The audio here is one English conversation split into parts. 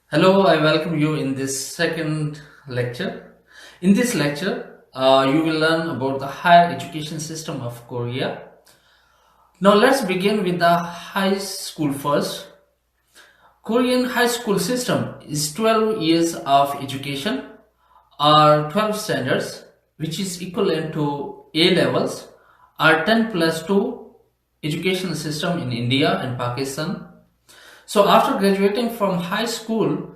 Hello, I welcome you in this second lecture. In this lecture, you will learn about the higher education system of Korea. Now, let's begin with the high school first. Korean high school system is 12 years of education or 12 standards, which is equivalent to A levels or 10 plus 2 educational system in India and Pakistan. So after graduating from high school,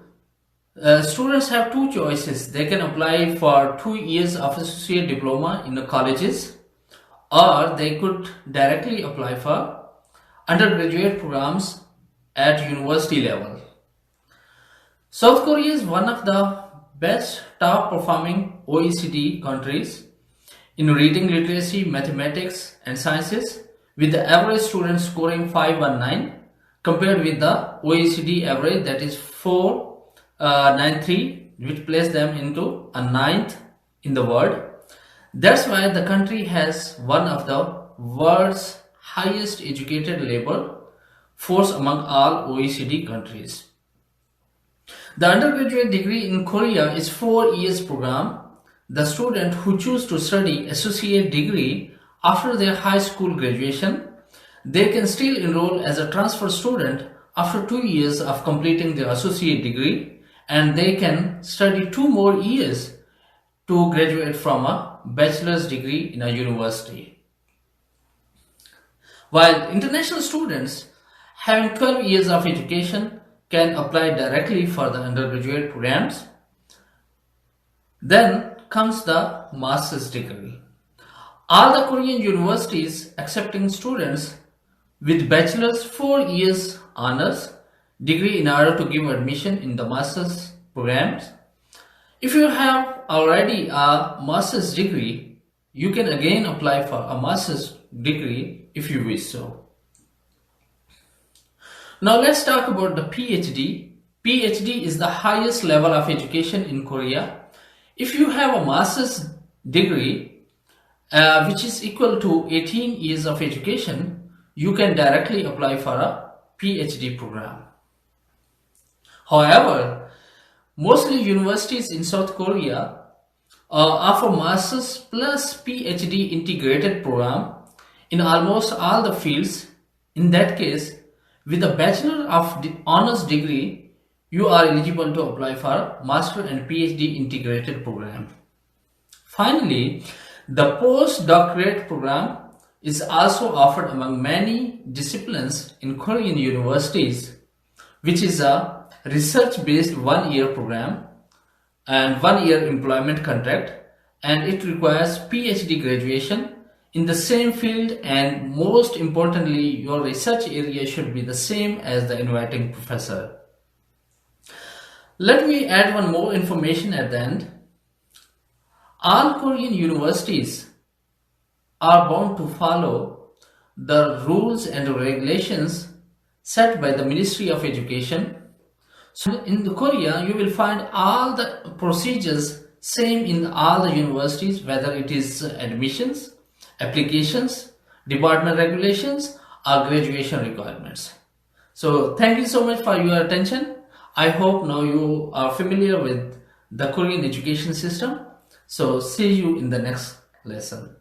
students have two choices. They can apply for 2 years of associate diploma in the colleges, or they could directly apply for undergraduate programs at university level. South Korea is one of the best top performing OECD countries in reading literacy, mathematics, and sciences, with the average student scoring 519 compared with the OECD average, that is 493, which places them into a ninth in the world. That's why the country has one of the world's highest educated labor force among all OECD countries. The undergraduate degree in Korea is 4 years program. The student who choose to study associate degree after their high school graduation, they can still enroll as a transfer student after 2 years of completing their associate degree, and they can study 2 more years to graduate from a bachelor's degree in a university. While international students having 12 years of education can apply directly for the undergraduate programs. Then comes the master's degree. All the Korean universities accepting students with bachelor's 4 years honors degree in order to give admission in the master's programs. If you have already a master's degree, you can again apply for a master's degree if you wish so. Now let's talk about the PhD. PhD is the highest level of education in Korea. If you have a master's degree, which is equal to 18 years of education, you can directly apply for a PhD program. However, mostly universities in South Korea offer master's plus PhD integrated program in almost all the fields. In that case, with a Bachelor of Honors degree, you are eligible to apply for Master and PhD integrated program. Finally, the postdoctorate program is also offered among many disciplines in Korean universities, which is a research-based 1-year program and 1-year employment contract, and it requires PhD graduation in the same field, and most importantly, your research area should be the same as the inviting professor. Let me add one more information at the end. All Korean universities are bound to follow the rules and regulations set by the Ministry of Education. So in Korea, you will find all the procedures same in all the universities, whether it is admissions, applications, department regulations, or graduation requirements. So thank you so much for your attention. I hope now you are familiar with the Korean education system. So see you in the next lesson.